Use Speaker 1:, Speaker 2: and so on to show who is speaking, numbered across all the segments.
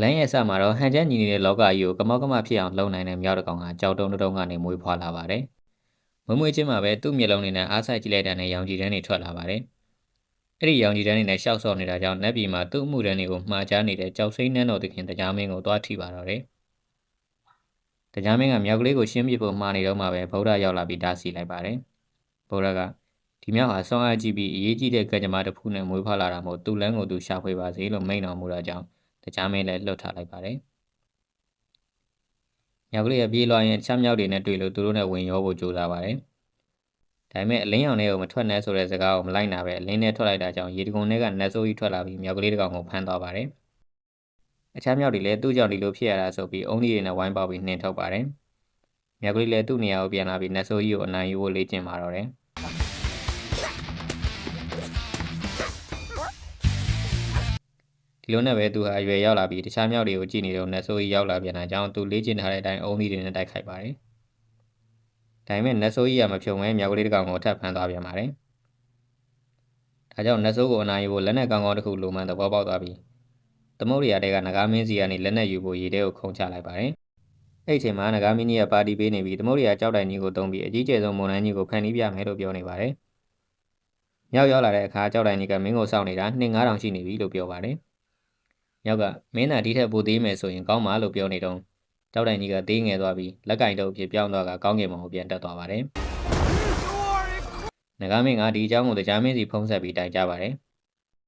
Speaker 1: လိုင်းရဲ့အစမှာတော့ဟန်ချက်ညီနေတဲ့လောကကြီးကိုကမောက်ကမဖြစ်အောင်လှုံနိုင်တဲ့မြောက်တစ်ကောင်ကကြောက်တုံးတုံးကနေမွေးဖွားလာပါတယ်။မွေးချင်းမှာပဲသူ့မျက်လုံးနဲ့အားဆိုင်ကြည့်လိုက်တဲ့နဲ့ရောင်ကြည်တန်းတွေထွက်လာပါတယ်။အဲ့ဒီရောင်ကြည်တန်းတွေနဲ့ရှောက်ဆော့နေတာကြောင့်နတ်ပြည်မှာသူ့အမှုတန်းတွေကိုမှားချနေတဲ့ကြောက်စိမ့်နန်းတော်သခင်တရားမင်းကိုသွားထိပါတော့တယ်။တရားမင်းကမြောက်ကလေးကိုရှင်းပြဖို့မှားနေတော့မှပဲဗုဒ္ဓရောက်လာပြီးတားဆီးလိုက်ပါတယ်။ဗုဒ္ဓကဒီမြောက်ဟာဆောင်းအားကြီးပြီးအရေးကြီးတဲ့ကံကြမ္မာတစ်ခုနဲ့မွေးဖွားလာတာမို့သူ့လန်းကိုသူရှာဖွေပါစေလို့မိန့်တော်မူတာကြောင့်တရားမင်းလည်းလွတ်ထားလိုက်ပါတယ်။မြောက်ကလေးကပြေးလွှားရင်ချမ်းမြောက်တွေနဲ့တွေ့လို့သူတို့နဲ့ဝင်ရောဖို့ကြိုးစားပါတယ်။ဒါပေမဲ့အလင်းရောင်တွေကိုမထွက်နဲ့ဆိုတဲ့စကားကိုမလိုက်နာပဲအလင်းနဲ့ထွက်လိုက်တာကြောင့်ရေတကုံတွေကနတ်ဆိုးကြီးထွက်လာပြီးမြောက်ကလေးတစ်ကောင်ကိုဖမ်းသွားပါတယ်။အခြားမြောက်တွေလည်းသူ့ကြောင့်ဒီလိုဖြစ်ရတာဆိုပြီးအုံးကြီးတွေနဲ့ဝိုင်းပေါက်ပြီးနှင်ထုတ်ပါတယ်။မြောက်ကလေးလည်းသူ့နေရာကိုပြန်လာပြီးနတ်ဆိုးကြီးကိုအနိုင်ယူဖို့လေ့ကျင့်ပါတော့တယ်။ဒီလိုနဲ့ပဲသူဟာအရွယ်ရောက်လာပြီးတခြားမြောက်တွေကိုကြည့်နေတော့နတ်ဆိုးကြီးရောက်လာပြန်တာကြောင့်သူလေ့ကျင့်ထားတဲ့အတိုင်းအုံးကြီးတွေနဲ့တိုက်ခိုက်ပါတယ်။ဒါပေမဲ့နတ်ဆိုးကြီးကမဖြုံမဲမြောက်ကလေးတစ်ကောင်ကိုထပ်ဖမ်းသွားပြန်ပါတယ်။ဒါကြောင့်နတ်ဆိုးကိုအနိုင်ယူဖို့လက်နက်ကောင်းကောင်းတစ်ခုလိုမှန်သဘောပေါက်သွားပြီးသမုဒ္ဒရာတွေကနဂါမင်းစီကနေလက်နက်ယူဖို့ရေထဲကိုခုန်ချလိုက်ပါတယ်။အဲ့ဒီအချိန်မှာနဂါမင်းကြီးကပါတီပေးနေပြီးသမုဒ္ဒရာကြောက်တိုင်ကြီးကိုတုံးပြီးအကြီးကျယ်ဆုံးမုန်တိုင်းကြီးကိုဖန်တီးပြမယ်လို့ပြောနေပါတယ်။မြောက်ရောက်လာတဲ့အခါကြောက်တိုင်ကြီးကမင်းကိုစောင့်နေတာ2 9000ရှိနေပြီလို့ပြောပါတယ်။မြောက်ကမင်းသာဒီထက်ပိုသေးမယ်ဆိုရင်ကောင်းပါလို့ပြောနေတော့ကြောက်တိုင်ကြီးကသေးငယ်သွားပြီးလက်ကင်တုပ်ဖြစ်ပြောင်းသွားကကောင်းကင်ဘုံကိုပြန်တက်သွားပါတယ်။နဂါမင်းကဒီအကြောင်းကိုတရားမင်းစီဖုံးဆက်ပြီးတိုင်ကြပါတယ်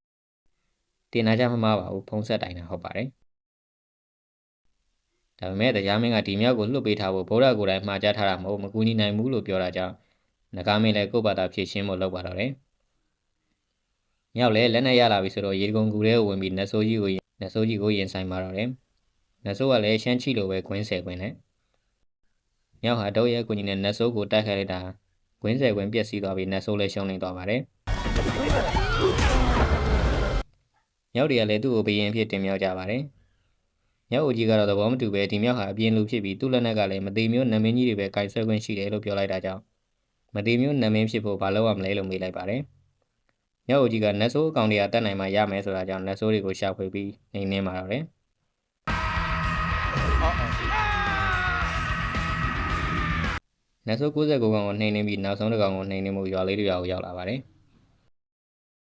Speaker 1: ။တင်နာကြမမှားပါဘူးဖုံးဆက်တိုင်တာဟုတ်ပါတယ်။ဒါပေမဲ့တရားမင်းကဒီမြောက်ကိုလွှတ်ပေးထားဖို့ဗုဒ္ဓကိုယ်တိုင်မှာကြားထားတာမဟုတ်မကူညီနိုင်ဘူးလို့ပြောတာကြောင့်နဂါမင်းလည်းကိုယ့်ဘာသာဖြည့်ရှင်းဖို့လုပ်ပါတော့တယ်။မြောက်လည်းလက်နဲ့ရလာပြီဆိုတော့ရေတကုံကူထဲကိုဝင်ပြီးနတ်ဆိုးကြီးကိုရင်ဆိုင်ပါတော့တယ်။နတ်ဆိုးကလည်းရှမ်းချီလိုပဲခွင်းဆယ်ခွင်းနဲ့မြောက်ဟာတော့ရဲ့ကိုကြီးနဲ့နတ်ဆိုးကိုတိုက်ခိုက်လိုက်တာခွင်းဆယ်ခွင်းပြက်စီးသွားပြီးနတ်ဆိုးလည်းရှုံးနေသွားပါတယ်။မြောက်တွေကလည်းသူ့ကိုဘယင်ဖြစ်တင်မြောက်ကြပါတယ်။မြောက်အိုကြီးကတော့သဘောမတူပဲဒီမြောက်ဟာအပြင်းလူဖြစ်ပြီးသူ့လက်နက်ကလည်းမသေးမျိုးနမင်းကြီးတွေပဲကင်ဆွဲခွင့်ရှိတယ်လို့ပြောလိုက်တာကြောင့်မသေးမျိုးနမင်းဖြစ်ဖို့ဘာလို့ရမလဲလို့မေးလိုက်ပါတယ်။မြောက်အိုကြီးကနတ်ဆိုးအကောင်တွေကတတ်နိုင်မှရမယ်ဆိုတာကြောင့်နတ်ဆိုးတွေကိုရှာဖွေပြီးနှိမ်နှင်းပါတော့တယ်။နတ်ဆိုး69ကောင်ကိုနှိမ်နှင်းပြီးနောက်ဆုံးတစ်ကောင်ကိုနှိမ်နှင်းမှုရွာလေးတွေရောက်လာပါတယ်။